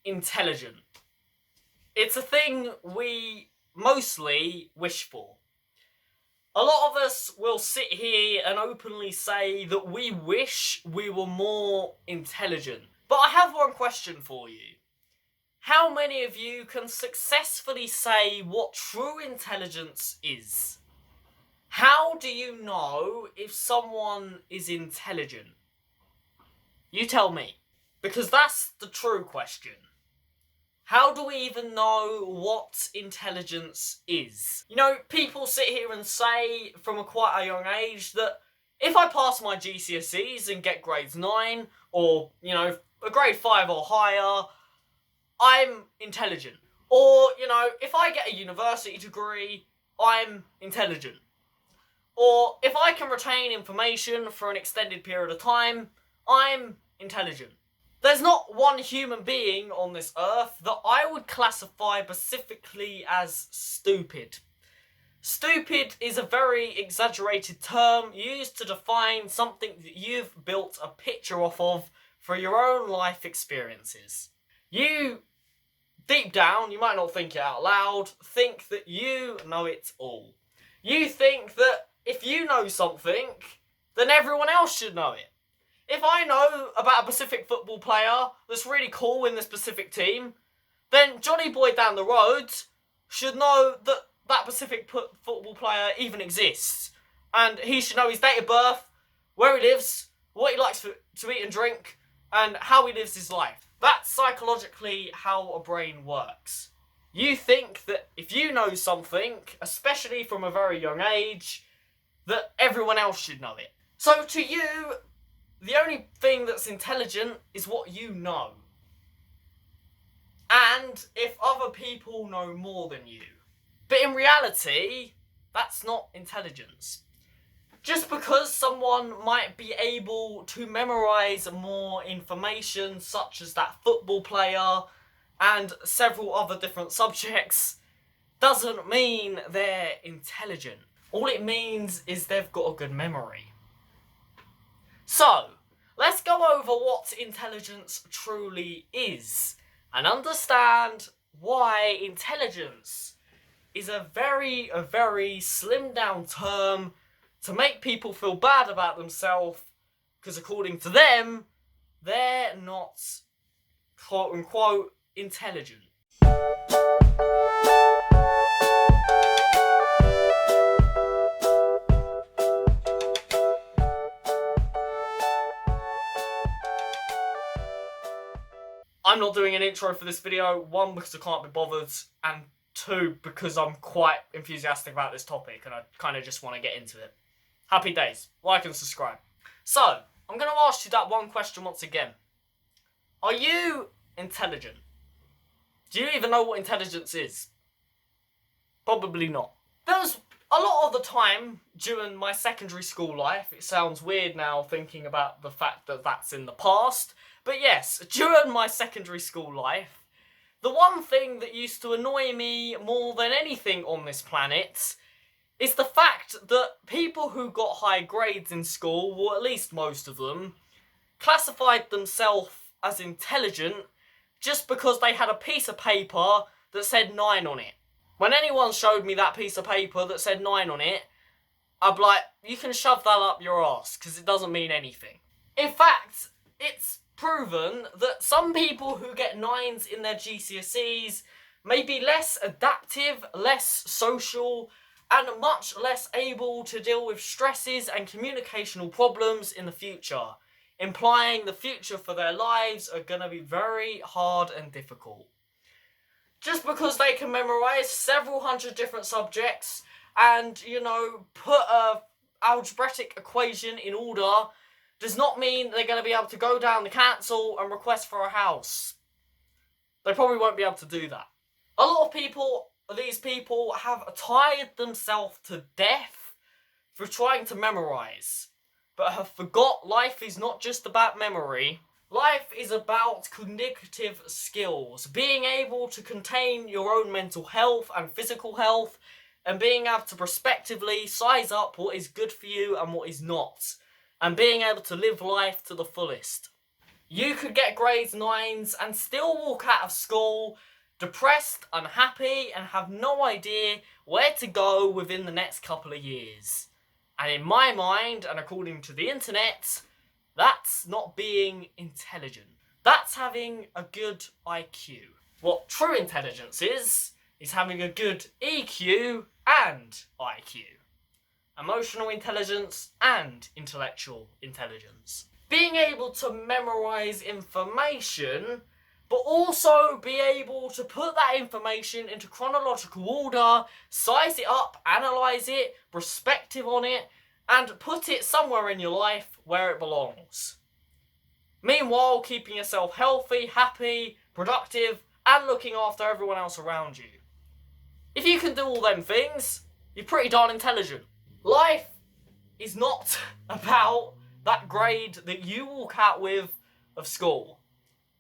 intelligent? It's a thing we mostly wish for. A lot of us will sit here and openly say that we wish we were more intelligent. But I have one question for you. How many of you can successfully say what true intelligence is? How do you know if someone is intelligent? You tell me. Because that's the true question. How do we even know what intelligence is? You know, people sit here and say from quite a young age that if I pass my GCSEs and get grades 9 or, a grade 5 or higher, I'm intelligent. Or, if I get a university degree, I'm intelligent. Or if I can retain information for an extended period of time, I'm intelligent. There's not one human being on this earth that I would classify specifically as stupid. Stupid is a very exaggerated term used to define something that you've built a picture off of for your own life experiences. You, deep down, you might not think it out loud, think that you know it all. You think that if you know something, then everyone else should know it. If I know about a specific football player that's really cool in the specific team, then Johnny Boy down the road should know that that specific football player even exists. And he should know his date of birth, where he lives, what he likes to eat and drink, and how he lives his life. That's psychologically how a brain works. You think that if you know something, especially from a very young age, that everyone else should know it. So to you, the only thing that's intelligent is what you know. And if other people know more than you. But in reality, that's not intelligence. Just because someone might be able to memorise more information, such as that football player and several other different subjects, doesn't mean they're intelligent. All it means is they've got a good memory. So, let's go over what intelligence truly is and understand why intelligence is a very slimmed down term to make people feel bad about themselves because according to them, they're not quote unquote intelligent. I'm not doing an intro for this video, 1 because I can't be bothered, and 2 because I'm quite enthusiastic about this topic and I kind of just want to get into it. Happy days, like and subscribe. So, I'm going to ask you that one question once again. Are you intelligent? Do you even know what intelligence is? Probably not. There was a lot of the time during my secondary school life, it sounds weird now thinking about the fact that that's in the past, but yes, during my secondary school life, the one thing that used to annoy me more than anything on this planet is the fact that people who got high grades in school, or at least most of them, classified themselves as intelligent just because they had a piece of paper that said 9 on it. When anyone showed me that piece of paper that said 9 on it, I'd be like, you can shove that up your ass, because it doesn't mean anything. In fact, it's proven that some people who get 9s in their GCSEs may be less adaptive, less social, and much less able to deal with stresses and communicational problems in the future, implying the future for their lives are going to be very hard and difficult. Just because they can memorise several hundred different subjects and, put a algebraic equation in order does not mean they're going to be able to go down the council and request for a house. They probably won't be able to do that. A lot of these people have tired themselves to death for trying to memorise, but have forgot life is not just about memory. Life is about cognitive skills, being able to contain your own mental health and physical health, and being able to prospectively size up what is good for you and what is not, and being able to live life to the fullest. You could get grades 9s and still walk out of school depressed, unhappy, and have no idea where to go within the next couple of years. And in my mind, and according to the internet, that's not being intelligent. That's having a good IQ. What true intelligence is having a good EQ and IQ. Emotional intelligence and intellectual intelligence. Being able to memorize information, but also be able to put that information into chronological order, size it up, analyse it, perspective on it, and put it somewhere in your life where it belongs. Meanwhile, keeping yourself healthy, happy, productive, and looking after everyone else around you. If you can do all them things, you're pretty darn intelligent. Life is not about that grade that you walk out with of school.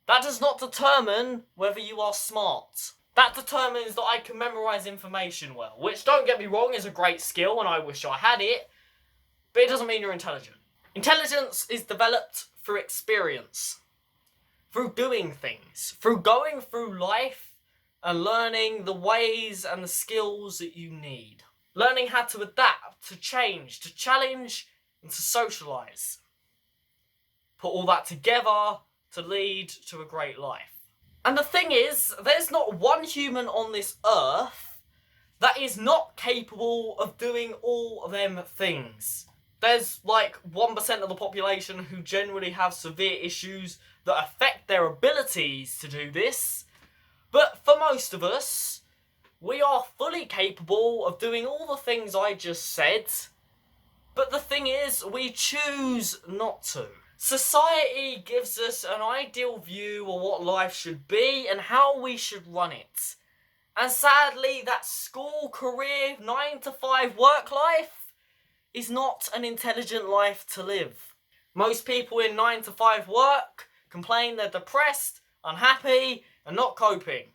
That does not determine whether you are smart. That determines that I can memorise information well, which, don't get me wrong, is a great skill and I wish I had it, but it doesn't mean you're intelligent. Intelligence is developed through experience, through doing things, through going through life and learning the ways and the skills that you need. Learning how to adapt, to change, to challenge, and to socialise. Put all that together to lead to a great life. And the thing is, there's not one human on this earth that is not capable of doing all them things. There's like 1% of the population who generally have severe issues that affect their abilities to do this. But for most of us, we are fully capable of doing all the things I just said. But the thing is, we choose not to. Society gives us an ideal view of what life should be and how we should run it. And sadly, that school, career, 9 to 5 work life is not an intelligent life to live. Most people in 9 to 5 work complain they're depressed, unhappy, and not coping.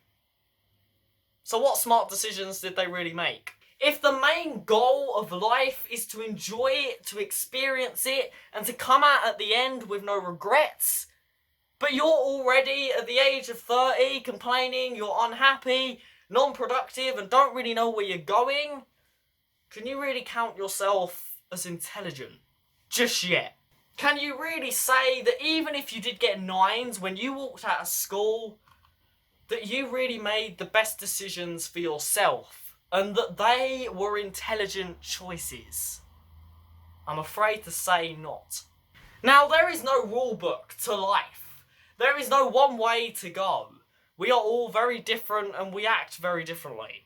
So what smart decisions did they really make? If the main goal of life is to enjoy it, to experience it, and to come out at the end with no regrets, but you're already at the age of 30 complaining you're unhappy, non-productive, and don't really know where you're going, can you really count yourself as intelligent? Just yet. Can you really say that even if you did get 9s when you walked out of school, that you really made the best decisions for yourself? And that they were intelligent choices? I'm afraid to say not. Now, there is no rule book to life. There is no one way to go. We are all very different and we act very differently.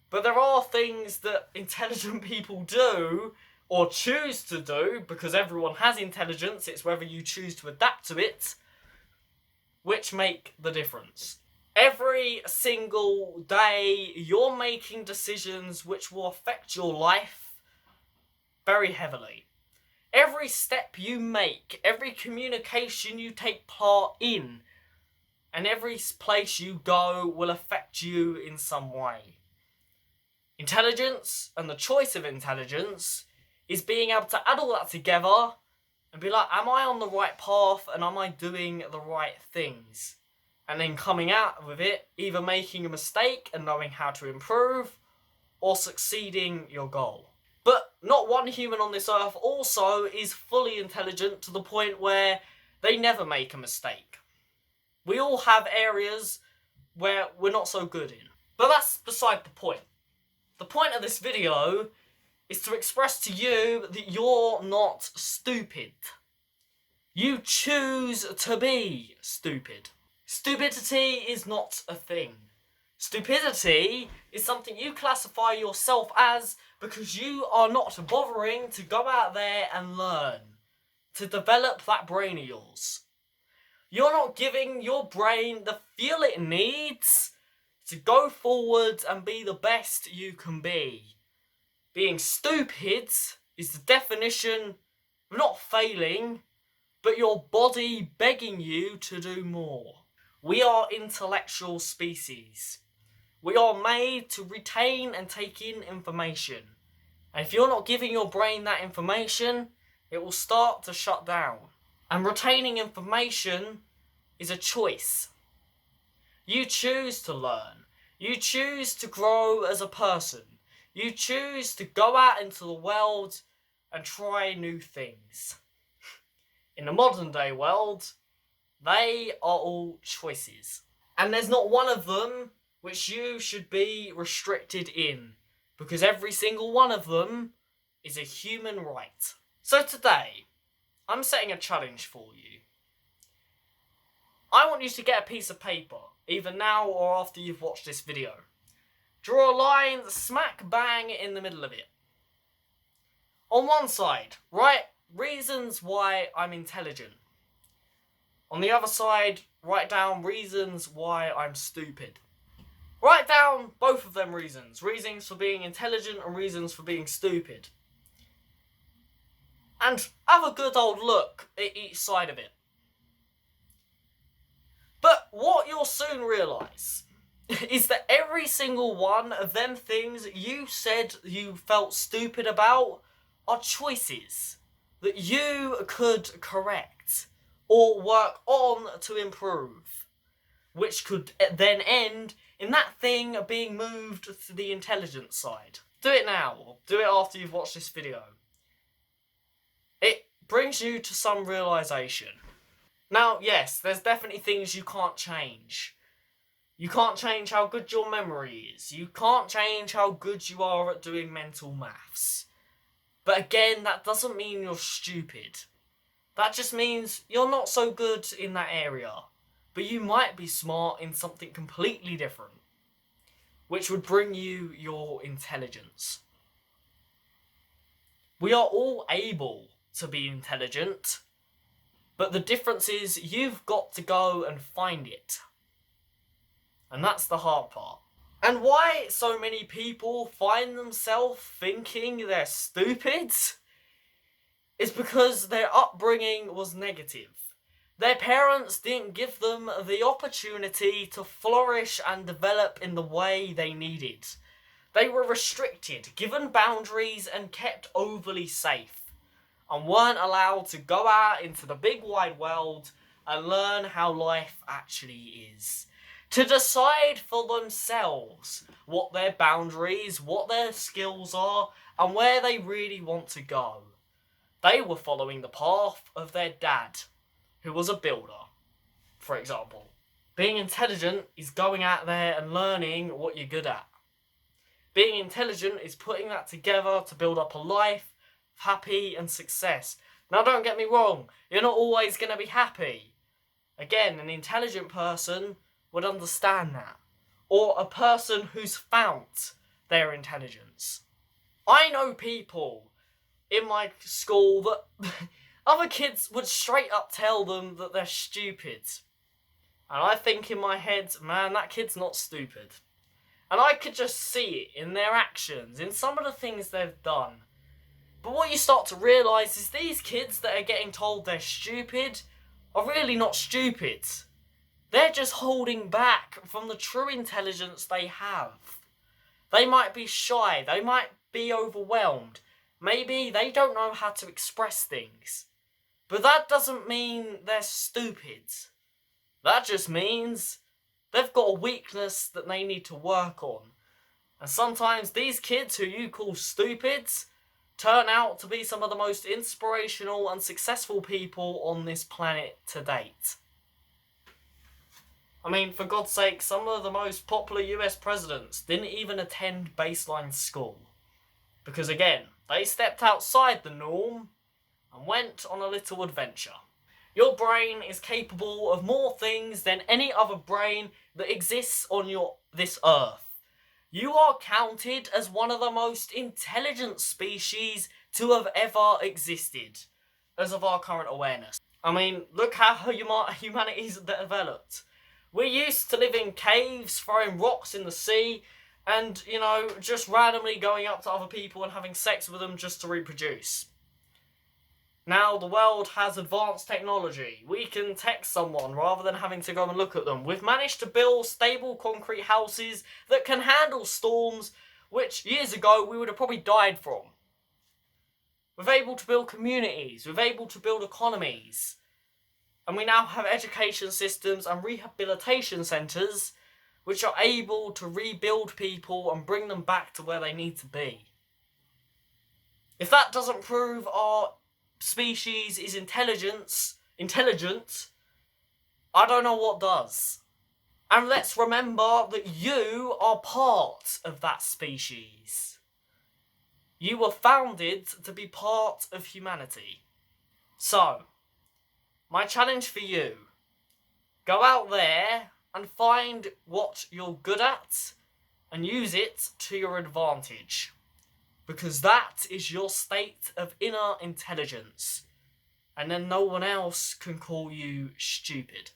But there are things that intelligent people do, or choose to do, because everyone has intelligence, it's whether you choose to adapt to it, which make the difference. Every single day, you're making decisions which will affect your life very heavily. Every step you make, every communication you take part in, and every place you go will affect you in some way. Intelligence, and the choice of intelligence, is being able to add all that together and be like, am I on the right path and am I doing the right things? And then coming out with it, either making a mistake and knowing how to improve, or succeeding your goal. But not one human on this earth also is fully intelligent to the point where they never make a mistake. We all have areas where we're not so good in. But that's beside the point. The point of this video is to express to you that you're not stupid. You choose to be stupid. Stupidity is not a thing. Stupidity is something you classify yourself as because you are not bothering to go out there and learn, to develop that brain of yours. You're not giving your brain the fuel it needs to go forward and be the best you can be. Being stupid is the definition of not failing, but your body begging you to do more. We are intellectual species. We are made to retain and take in information. And if you're not giving your brain that information, it will start to shut down. And retaining information is a choice. You choose to learn. You choose to grow as a person. You choose to go out into the world and try new things. In the modern day world, they are all choices. And there's not one of them which you should be restricted in, because every single one of them is a human right. So today, I'm setting a challenge for you. I want you to get a piece of paper, either now or after you've watched this video. Draw a line smack bang in the middle of it. On one side, write reasons why I'm intelligent. On the other side, write down reasons why I'm stupid. Write down both of them reasons. Reasons for being intelligent and reasons for being stupid. And have a good old look at each side of it. But what you'll soon realise is that every single one of them things you said you felt stupid about are choices that you could correct or work on to improve, which could then end in that thing being moved to the intelligence side. Do it now, or do it after you've watched this video. It brings you to some realisation. Now, yes, there's definitely things you can't change. You can't change how good your memory is. You can't change how good you are at doing mental maths. But again, that doesn't mean you're stupid. That just means you're not so good in that area. But you might be smart in something completely different, which would bring you your intelligence. We are all able to be intelligent, but the difference is you've got to go and find it. And that's the hard part. And why so many people find themselves thinking they're stupid is because their upbringing was negative. Their parents didn't give them the opportunity to flourish and develop in the way they needed. They were restricted, given boundaries, and kept overly safe, and weren't allowed to go out into the big wide world and learn how life actually is. To decide for themselves what their boundaries, what their skills are, and where they really want to go. They were following the path of their dad, who was a builder, for example. Being intelligent is going out there and learning what you're good at. Being intelligent is putting that together to build up a life of happy and success. Now, don't get me wrong, you're not always going to be happy. Again, an intelligent person would understand that. Or a person who's found their intelligence. I know people in my school that other kids would straight up tell them that they're stupid. And I think in my head, man, that kid's not stupid. And I could just see it in their actions, in some of the things they've done. But what you start to realise is these kids that are getting told they're stupid are really not stupid. They're just holding back from the true intelligence they have. They might be shy, they might be overwhelmed. Maybe they don't know how to express things. But that doesn't mean they're stupid. That just means they've got a weakness that they need to work on. And sometimes these kids who you call stupids turn out to be some of the most inspirational and successful people on this planet to date. I mean, for God's sake, some of the most popular US presidents didn't even attend baseline school. Because again, they stepped outside the norm and went on a little adventure. Your brain is capable of more things than any other brain that exists on this earth. You are counted as one of the most intelligent species to have ever existed, as of our current awareness. I mean, look how humanity's developed. We're used to living in caves, throwing rocks in the sea, and, just randomly going up to other people and having sex with them just to reproduce. Now the world has advanced technology. We can text someone rather than having to go and look at them. We've managed to build stable concrete houses that can handle storms, which years ago we would have probably died from. We're able to build communities. We're able to build economies. And we now have education systems and rehabilitation centres which are able to rebuild people and bring them back to where they need to be. If that doesn't prove our species is intelligent, I don't know what does. And let's remember that you are part of that species. You were founded to be part of humanity. So, my challenge for you, go out there and find what you're good at and use it to your advantage. Because that is your state of inner intelligence. And then no one else can call you stupid.